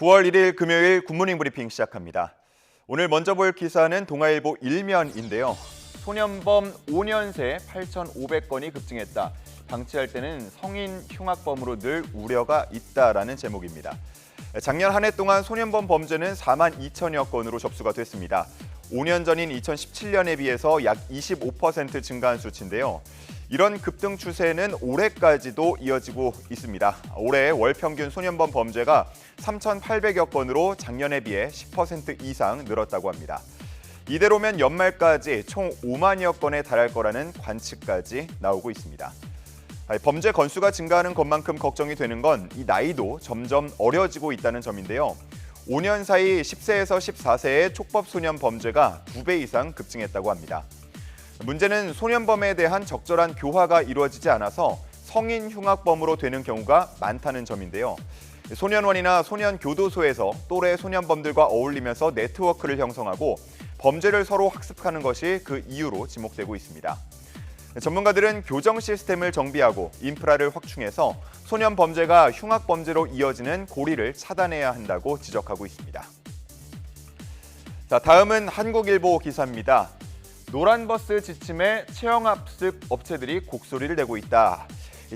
9월 1일 금요일 굿모닝 브리핑 시작합니다. 오늘 먼저 볼 기사는 동아일보 1면인데요. 소년범 5년 새 8,500건이 급증했다. 방치할 때는 성인 흉악범으로 늘 우려가 있다라는 제목입니다. 작년 한 해 동안 소년범 범죄는 4만 2천여 건으로 접수가 됐습니다. 5년 전인 2017년에 비해서 약 25% 증가한 수치인데요. 이런 급등 추세는 올해까지도 이어지고 있습니다. 올해 월 평균 소년범 범죄가 3,800여 건으로 작년에 비해 10% 이상 늘었다고 합니다. 이대로면 연말까지 총 5만여 건에 달할 거라는 관측까지 나오고 있습니다. 범죄 건수가 증가하는 것만큼 걱정이 되는 건 이 나이도 점점 어려지고 있다는 점인데요. 5년 사이 10세에서 14세의 촉법 소년 범죄가 2배 이상 급증했다고 합니다. 문제는 소년범에 대한 적절한 교화가 이루어지지 않아서 성인 흉악범으로 되는 경우가 많다는 점인데요. 소년원이나 소년교도소에서 또래 소년범들과 어울리면서 네트워크를 형성하고 범죄를 서로 학습하는 것이 그 이유로 지목되고 있습니다. 전문가들은 교정 시스템을 정비하고 인프라를 확충해서 소년 범죄가 흉악 범죄로 이어지는 고리를 차단해야 한다고 지적하고 있습니다. 자, 다음은 한국일보 기사입니다. 노란버스 지침에 체험학습 업체들이 곡소리를 내고 있다.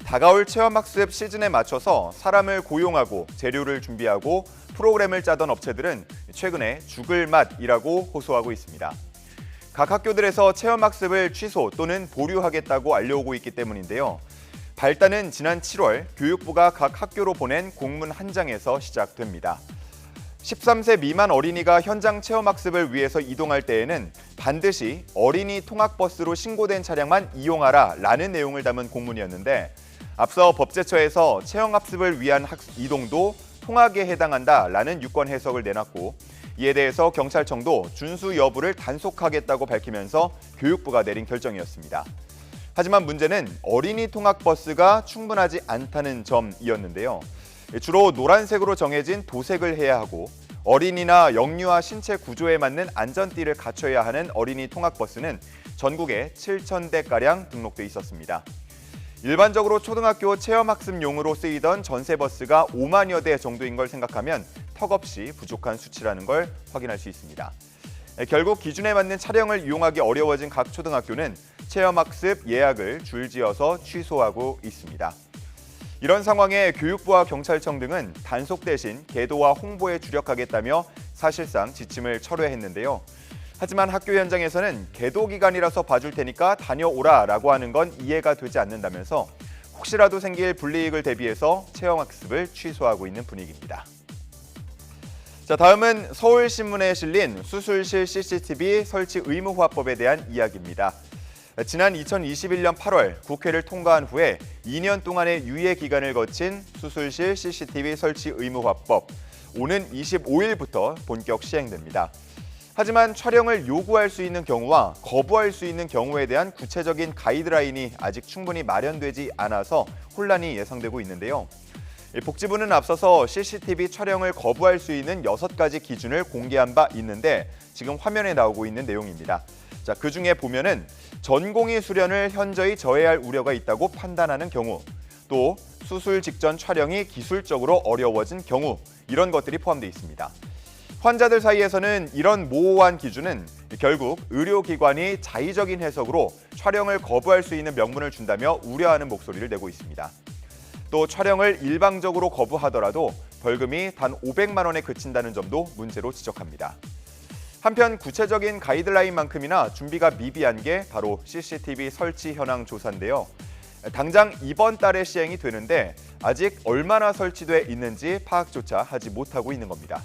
다가올 체험학습 시즌에 맞춰서 사람을 고용하고 재료를 준비하고 프로그램을 짜던 업체들은 최근에 죽을 맛이라고 호소하고 있습니다. 각 학교들에서 체험학습을 취소 또는 보류하겠다고 알려오고 있기 때문인데요. 발단은 지난 7월 교육부가 각 학교로 보낸 공문 한 장에서 시작됩니다. 13세 미만 어린이가 현장 체험학습을 위해서 이동할 때에는 반드시 어린이 통학버스로 신고된 차량만 이용하라 라는 내용을 담은 공문이었는데 앞서 법제처에서 체험학습을 위한 이동도 통학에 해당한다라는 유권 해석을 내놨고 이에 대해서 경찰청도 준수 여부를 단속하겠다고 밝히면서 교육부가 내린 결정이었습니다. 하지만 문제는 어린이 통학버스가 충분하지 않다는 점이었는데요. 주로 노란색으로 정해진 도색을 해야 하고 어린이나 영유아 신체 구조에 맞는 안전띠를 갖춰야 하는 어린이 통학버스는 전국에 7,000대가량 등록돼 있었습니다. 일반적으로 초등학교 체험학습용으로 쓰이던 전세버스가 5만여 대 정도인 걸 생각하면 턱없이 부족한 수치라는 걸 확인할 수 있습니다. 결국 기준에 맞는 차량을 이용하기 어려워진 각 초등학교는 체험학습 예약을 줄지어서 취소하고 있습니다. 이런 상황에 교육부와 경찰청 등은 단속 대신 계도와 홍보에 주력하겠다며 사실상 지침을 철회했는데요. 하지만 학교 현장에서는 계도 기간이라서 봐줄 테니까 다녀오라라고 하는 건 이해가 되지 않는다면서 혹시라도 생길 불이익을 대비해서 체험학습을 취소하고 있는 분위기입니다. 자, 다음은 서울신문에 실린 수술실 CCTV 설치 의무화법에 대한 이야기입니다. 지난 2021년 8월 국회를 통과한 후에 2년 동안의 유예 기간을 거친 수술실 CCTV 설치 의무화법, 오는 25일부터 본격 시행됩니다. 하지만 촬영을 요구할 수 있는 경우와 거부할 수 있는 경우에 대한 구체적인 가이드라인이 아직 충분히 마련되지 않아서 혼란이 예상되고 있는데요. 복지부는 앞서서 CCTV 촬영을 거부할 수 있는 6가지 기준을 공개한 바 있는데 지금 화면에 나오고 있는 내용입니다. 자, 그중에 보면은 전공의 수련을 현저히 저해할 우려가 있다고 판단하는 경우, 또 수술 직전 촬영이 기술적으로 어려워진 경우, 이런 것들이 포함되어 있습니다. 환자들 사이에서는 이런 모호한 기준은 결국 의료기관이 자의적인 해석으로 촬영을 거부할 수 있는 명분을 준다며 우려하는 목소리를 내고 있습니다. 또 촬영을 일방적으로 거부하더라도 벌금이 단 500만 원에 그친다는 점도 문제로 지적합니다. 한편 구체적인 가이드라인만큼이나 준비가 미비한 게 바로 CCTV 설치 현황 조사인데요. 당장 이번 달에 시행이 되는데 아직 얼마나 설치돼 있는지 파악조차 하지 못하고 있는 겁니다.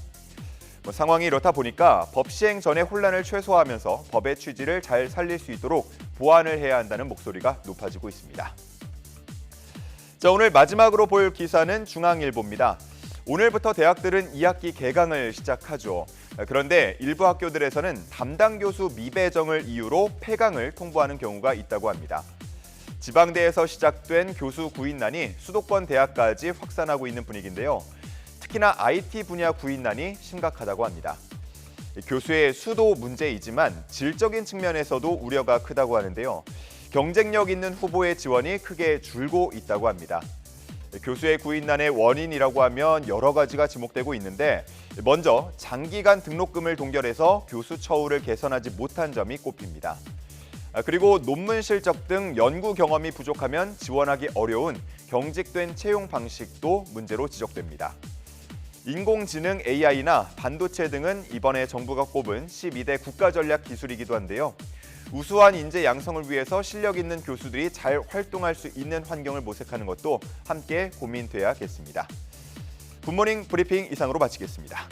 상황이 이렇다 보니까 법 시행 전에 혼란을 최소화하면서 법의 취지를 잘 살릴 수 있도록 보완을 해야 한다는 목소리가 높아지고 있습니다. 자, 오늘 마지막으로 볼 기사는 중앙일보입니다. 오늘부터 대학들은 2학기 개강을 시작하죠. 그런데 일부 학교들에서는 담당 교수 미배정을 이유로 폐강을 통보하는 경우가 있다고 합니다. 지방대에서 시작된 교수 구인난이 수도권 대학까지 확산하고 있는 분위기인데요. 특히나 IT 분야 구인난이 심각하다고 합니다. 교수의 수도 문제이지만 질적인 측면에서도 우려가 크다고 하는데요. 경쟁력 있는 후보의 지원이 크게 줄고 있다고 합니다. 교수의 구인난의 원인이라고 하면 여러 가지가 지목되고 있는데 먼저 장기간 등록금을 동결해서 교수 처우를 개선하지 못한 점이 꼽힙니다. 그리고 논문 실적 등 연구 경험이 부족하면 지원하기 어려운 경직된 채용 방식도 문제로 지적됩니다. 인공지능 AI나 반도체 등은 이번에 정부가 꼽은 12대 국가전략 기술이기도 한데요. 우수한 인재 양성을 위해서 실력 있는 교수들이 잘 활동할 수 있는 환경을 모색하는 것도 함께 고민돼야겠습니다. 굿모닝 브리핑 이상으로 마치겠습니다.